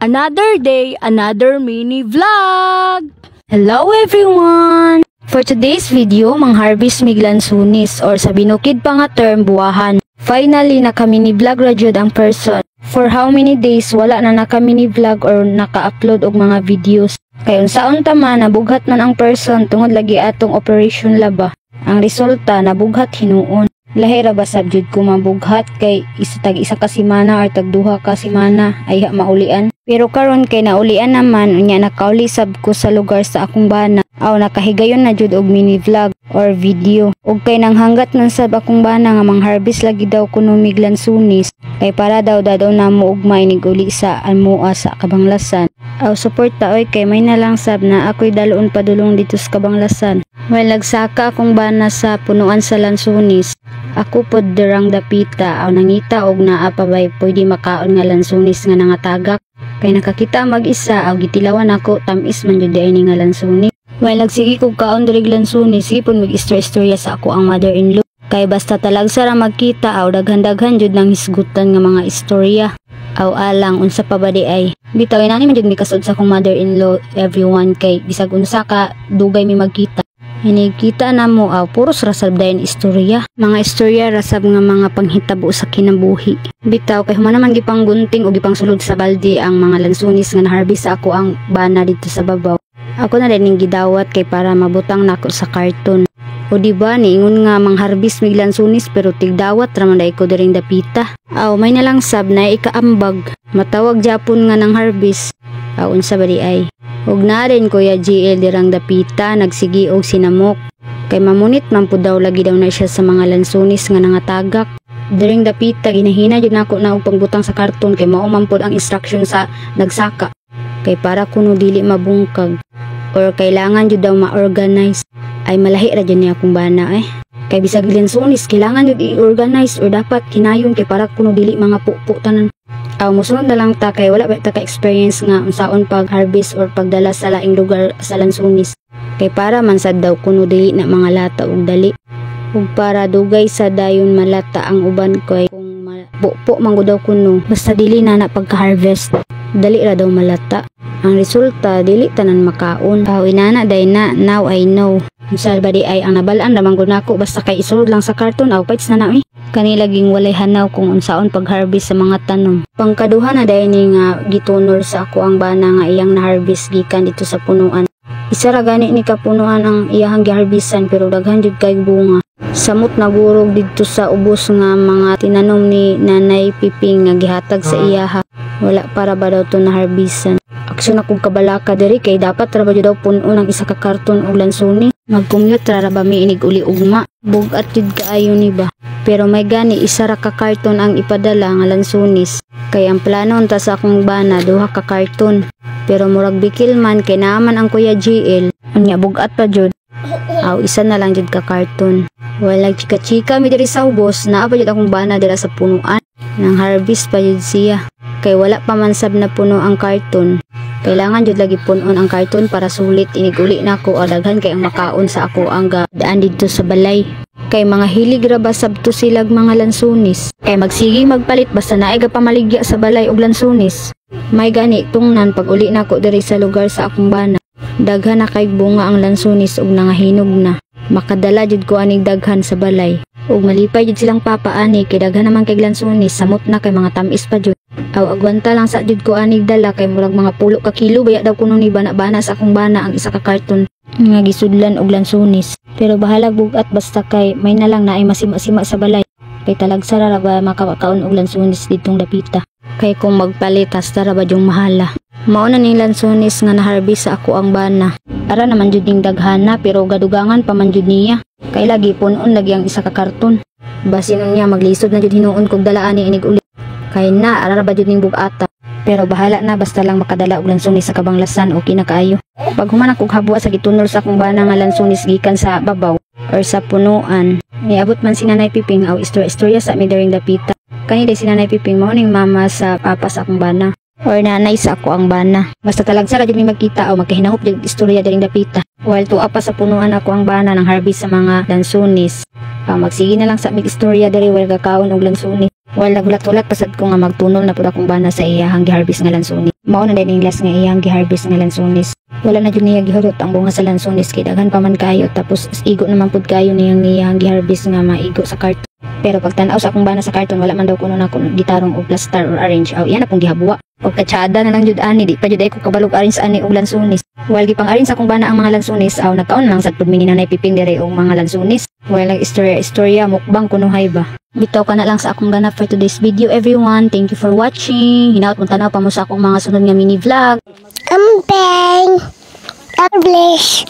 Another day, another mini vlog! Hello everyone! For today's video, mang-harvest mig lansunis or sa binukid pa nga term, buwahan. Finally, naka-mini vlog ra jud ang person. For how many days, wala na naka-mini vlog or naka-upload og mga videos. Kay unsaon ta man, nabughat man ang person tungod lagi atong operation laba. Ang resulta, nabughat hinuon. Lahi ra ba sabjud ko mabughat kay isa ka semana or tag duha ka semana ay maulian. Pero karon kay naulian naman unya nakauli sab ko sa lugar sa akong bana. Aw nakahigayon na jud og mini vlog or video. Ug kay nang hanggat man sab akong bana nga mang-harvest lagi daw kuno mig lansunis kay para daw namo ugma inig uli sa almoa sa Kabanglasan. Aw suporta oy kay may na lang sab na ako'y dalon padulong dito sa Kabanglasan. While nagsaka akong bana sa punuan sa lansunis, ako pod derang dapita aw nangita og naa pa bay pwede makaon nga lansunis nga nangatagak. Kay nakakita mag-isa aw gitilawan ako tamis man jud ni nga lansunis. While nagsigi kog kaon diri lansunis, sipon mag-istorya sa ako ang mother-in-law. Kay basta talagsa ra magkita aw daghan-daghan jud nang hisgutan nga mga istorya. Aw alang unsa pa ba di ay. Bitaw inani man jud mi kasud sa akong mother-in-law everyone kay bisag unsa ka dugay mi magkita. Hinikita na mo puros rasab dayon istorya. Mga istorya rasab nga mga panghitabo sa kinabuhi. Bitaw kay human naman gipang gunting o gipang sulod sa balde ang mga lansunis nga na-harvest ako ang bana dito sa babaw. Ako na rin gidawat kay para mabutang nako sa karton. O diba niingon nga mang-harvest mig lansunis pero tigdawat raman day ko diring dapita. Aw may nalang sab na ikaambag. Matawag Japon nga nang harvest. Aw unsa ba di ay. Ug na rin Kuya GL dirang dapita nagsigi og sinamok. Kay mamunit man pud daw lagi daw na siya sa mga lansunis nga nangatagak. Diring dapita ginahina jud nako na og pangbutang sa karton kay mao man pud ang instruction sa nagsaka. Kay para kuno dili mabungkag or kailangan jud daw ma-organize. Ay malahi ra jud niya akong bana Kay bisag lansunis kailangan jud i-organize or dapat kinayon kay para kuno dili mga pupo tanan. Aw musunod na lang ta kay wala ba ta ka-experience nga unsaon pag-harvest or pagdala sa laing lugar sa lansunis. Kay para man sad daw kuno dili na mga lata og dali. Ug para dugay sa dayon malata ang uban koy kung pupo man daw kuno basta dili na pagka-harvest. Dali ra daw malata. Ang resulta dili tanan makaon. Aw inana day na now I know. Unsa ba di ay ang nabalaan ramang gud nako basta kay isulod lang sa karton aw pites na Kani laging walay hanaw kung unsaon pag-harvest sa mga tanom. Pangkaduha na dayon ni nga gitunor sa ako ang bana nga iyang na-harvest gikan dito sa punuan. Isa ra gani ni kapunuan ang iyang giharvestan pero daghan jud kay bunga. Samot nagurog dito sa ubos nga mga tinanom ni Nanay Piping nga gihatag sa iyaha. Wala para ba daw to na-harvestan. Aksyon akong kabalaka diri kay dapat ra ba jud daw punon ang isa ka karton og lansuni. Mag-commute ra ba mi inig uli ugma. Bugat jud kaayo ni ba. Pero may gani isa ra ka karton ang ipadala nga lansunis. Kay ang plano unta sa akong bana duha ka karton. Pero murag bikil man kay naaman ang Kuya GL. Unya bugat pa jud. Aw isa na lang jud ka karton. Wala chika-chika mi diri sa ubos naa pa jud akong bana dira sa punuan. Nang harvest pa jud siya. Kay wala pa man sab na puno ang karton. Kailangan jud lagi punon ang karton para sulit iniguli nako o daghan kay ang makaon sa ako ang daan dito sa balay. Kay mga hilig ra ba sabto silag mga lansunis. Kay magsigi magpalit basta naay ga pamaligya sa balay og lansunis. May gani tungnan pag uli nako diri sa lugar sa akong bana. Daghan na kay bunga ang lansunis ug nangahinog na. Makadala jud ko aning daghan sa balay. Ug malipay jud silang papaani kay daghan naman kay lansunis samot na kay mga tamis pa jud. Aw agwanta lang sa jud ko anig dala kay murag mga 10 ka kilo baya daw kuno ni bana-bana sa akong bana ang isa ka karton nga gisudlan og lansunis. Pero bahalag bugat basta kay may na lang naay masima-sima sa balay. Kay talagsa ra ba makakaon og lansunis ditong dapita. Kay kung magpalit hasta ra ba yung mahala. Mao na ning lansunis nga na-harvest sa ako ang bana. Ara naman jud ning daghana pero gadugangan pa man jud niya. Kay lagi punon lagi ang isa ka karton. Basin niya maglisod na jud hinuon kog dalaan ni inig uli. Kay na ara ba jud ning bugata. Pero bahala na basta lang makadala og lansunis sa Kabanglasan o kinakaayo. Pag human ako habwa sa gitunol sa akong bana nga lansunis gikan sa babaw or sa punuan, niabot man si Nanay Piping aw istorya sa mi daring dapita. Kani day si Nanay Piping mao ning mama sa papa sa akong bana or nanay sa ako ang bana. Basta talagsa ra jud mi magkita o magkahinahop jud istorya daring dapita. While tuwa pa sa punuan ako ang bana ng harvest sa mga lansunis. Magsige na lang sa mig istorya diri wala kakaon og lansunis. While nagulat-ulat pasad ko nga magtunol na pud akong bana sa iyahang giharvest nga lansuni. Mao na din last nga iyang giharvest nga lansones. Wala na jud niya gihurot ang bunga sa lansones kay daghan pa man kayo, tapos igo naman pud kayo niyang iyang giharvest nga maigo sa karton. Pero pag tan-aw sa akong bana sa karton, wala man daw kuno na kuno gitarong og plaster or orange. Aw iyan akong gihabuwa. Pagkatsada na lang jud ani, di pa jud ay ko kabalog orange ani og lansones. While gipang orange sa akong bana ang mga lansones, aw nagkaon lang sad pud mi ni Nanay Piping dere og mga lansones. While istorya mukbang kuno hay ba. Bitaw ka na lang sa akong ganap for today's video, everyone. Thank you for watching. Hinaot mo tanaw pa mo sa akong mga sunod nga mini vlog. Ambeng! God bless.